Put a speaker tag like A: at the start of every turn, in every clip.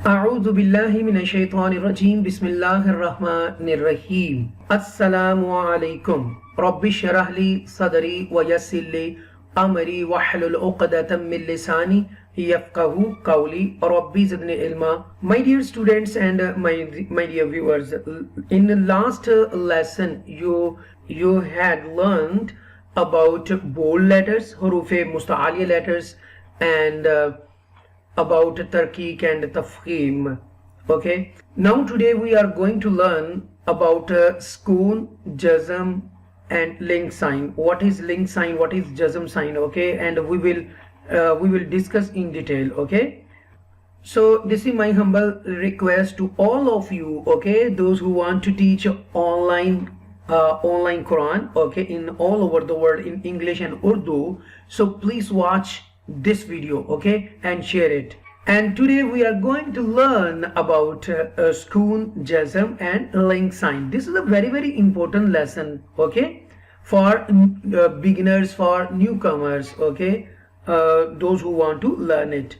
A: أعوذ بالله من الشيطان الرجيم بسم الله الرحمن الرحيم السلام عليكم رب اشرح لي صدري ويسر لي أمري واحلل عقدة من لساني يفقهوا قولي ربي زدني علما. My dear students and my dear viewers, in the last lesson you had learned about bold letters, hurufe musta'aliya letters, and about Tarqiq and Tafkhim. Okay, now today we are going to learn about Sukoon, Jazm and link sign. What is link sign, what is Jazm sign? Okay, and we will discuss in detail. Okay, so this is my humble request to all of you, okay, those who want to teach online Quran, okay, in all over the world in English and Urdu. So please watch this video, okay, and share it. And today we are going to learn about Sukoon, Jazm and link sign. This is a very important lesson, okay, for beginners, for newcomers, okay, those who want to learn it.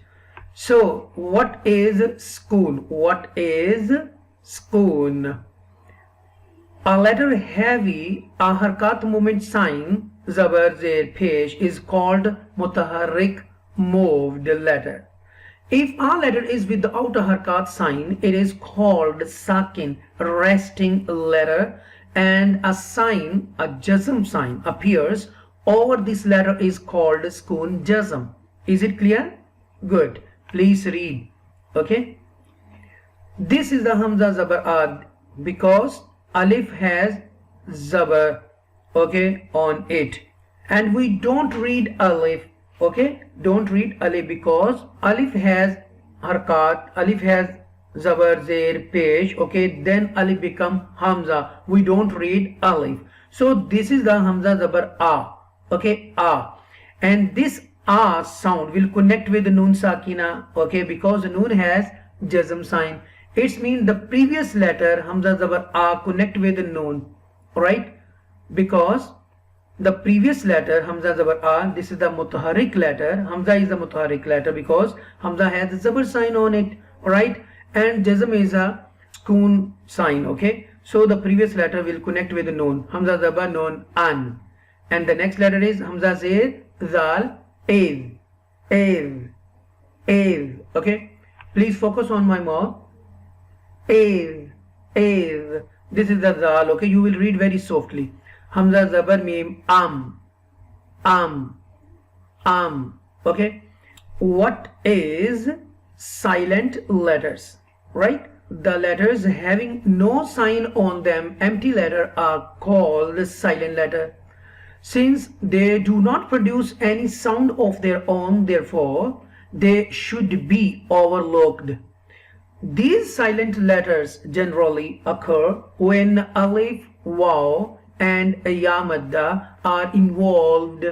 A: So what is Sukoon? What is Sukoon? A letter having a harkat movement sign, zabar zer pesh, is called mutaharrik, moved letter. If a letter is without a harkat sign, it is called sakin, resting letter, and a sign, a jazm sign, appears over this letter is called Sukoon Jazm. Is it clear? Good. Please read. Okay. This is the Hamza Zabar Ad because Alif has Zabar, okay, on it, and we don't read Alif. Okay, don't read Alif because Alif has harkat, Alif has Zabar Zer Pesh, okay, then Alif become Hamza. We don't read Alif. So this is the Hamza Zabar A, okay, A, and this A sound will connect with the Noon Sakina, okay, because the Noon has Jazm sign. It means the previous letter Hamza Zabar A connect with the Noon, right? Because the previous letter Hamza Zabar A, this is the mutaharrik letter. Hamza is the mutaharrik letter because Hamza has the Zabar sign on it, right? And Jazm is a Sukoon sign, okay? So the previous letter will connect with the Noon. Hamza Zabar Noon An, and the next letter is Hamza Zer Zal Ev, Ev, Ev, okay? Please focus on my mouth. Ev, Ev. This is the Zal, okay? You will read very softly. Hamza Zabar Mim Am, okay? What is silent letters, right? The letters having no sign on them, empty letter, are called silent letter. Since they do not produce any sound of their own, therefore they should be overlooked. These silent letters generally occur when Alif, Waw and Ya Madda are involved.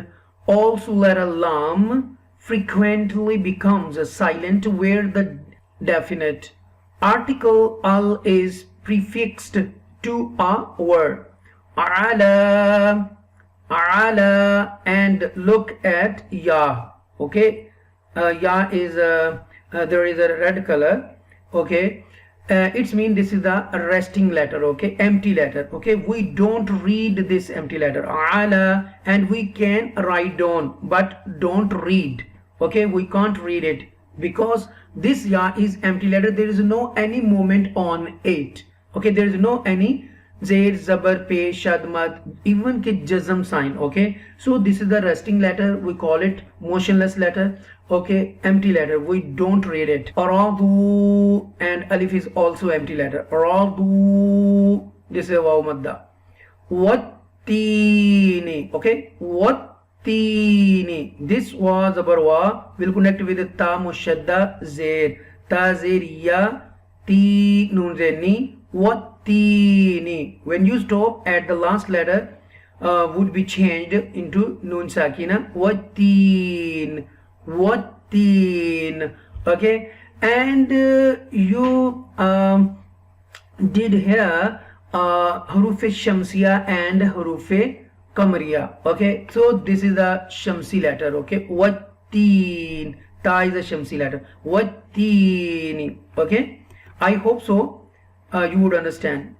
A: Also letter Lam frequently becomes silent where the definite article Al is prefixed to a word. Ala, Ala, and look at Ya, okay? Ya is there is a red color, okay? It means this is the resting letter, okay, empty letter, okay? We don't read this empty letter Ala, and we can write down but don't read, okay? We can't read it because this Ya is empty letter. There is no any movement on it, okay? There is no any Zer, Zabar, Pe, Shad, Mad, even ki Jazm sign, okay? So this is the resting letter. We call it motionless letter, okay? Empty letter. We don't read it. Aradu, and Alif is also empty letter. Aradu, this is Waw Madda. Wattini, okay? Wattini. This was Zabar Wa will connect with the Ta Mushadda Zer. Ta Zer Ya, Ti Nun Zeni. Wattini. When you stop at the last letter, would be changed into Noon Sakina. Wattin, Wattin, okay? And you did here Harufe Shamsiya and Harufe Kamariya, okay? So this is the Shamsi letter, okay? Wattin, Ta is a shamsi letter. Wattini. Okay, I hope so you would understand.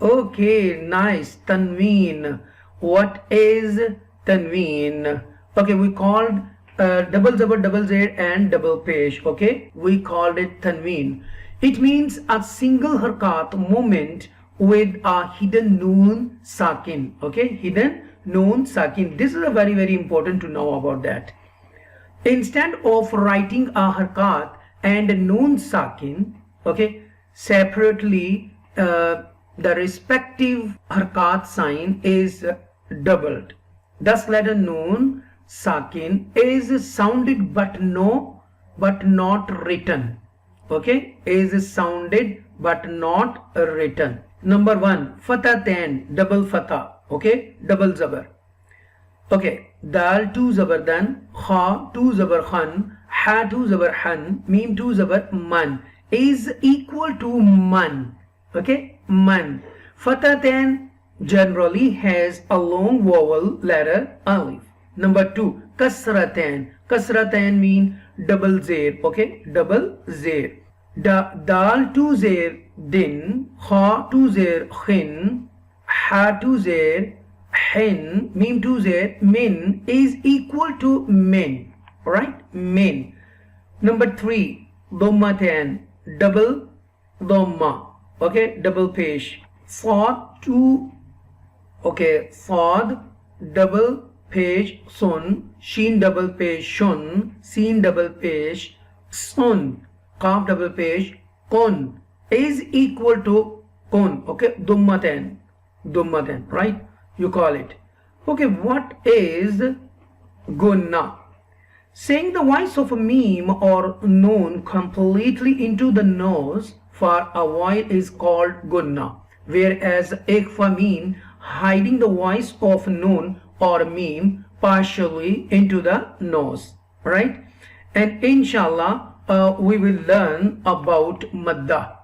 A: Okay, nice. Tanween. What is Tanween? Okay, we called double zabar, double zaid and double pesh. Okay, we called it Tanween. It means a single harkat movement with a hidden noon sakin. Okay, hidden noon sakin. This is a very, very important to know about that. Instead of writing a harkat and a noon sakin, okay, separately, the respective harkat sign is doubled. Thus letter noon sakin is sounded but not written. Okay, is sounded but not written. Number 1, fatatan, double fatah. Okay, double zabar. Okay, dal 2 zabar dan, kha 2 zabar khan, ha 2 zabar han, mim 2 zabar man is equal to man. Okay, man. Fatatan generally has a long vowel letter alif. Number 2, kasratan. Kasratan mean double zair. Okay, double zair. Dal 2 zair din, kha 2 zair khin, ha 2 zair hin, mim 2 zair min is equal to min. Right, min. Number 3, dhammatan, double dhamma. Okay, double pesh. Sad 2, okay, sad double pesh sun, sheen double pesh shun, seen double pesh sun, kaf double pesh kun is equal to kun. Okay, dhammatan, dhammatan, right, you call it. Okay, what is gunna? Saying the voice of a meme or noon completely into the nose for a while is called gunna, whereas ikhfa mean hiding the voice of noon or meme partially into the nose, right? And inshallah we will learn about madda.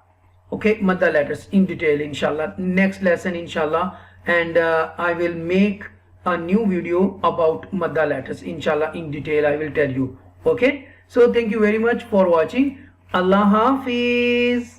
A: Okay, madda letters in detail inshallah next lesson inshallah, and I will make a new video about madda letters inshallah in detail. I will tell you. Okay, so thank you very much for watching. Allah Hafiz.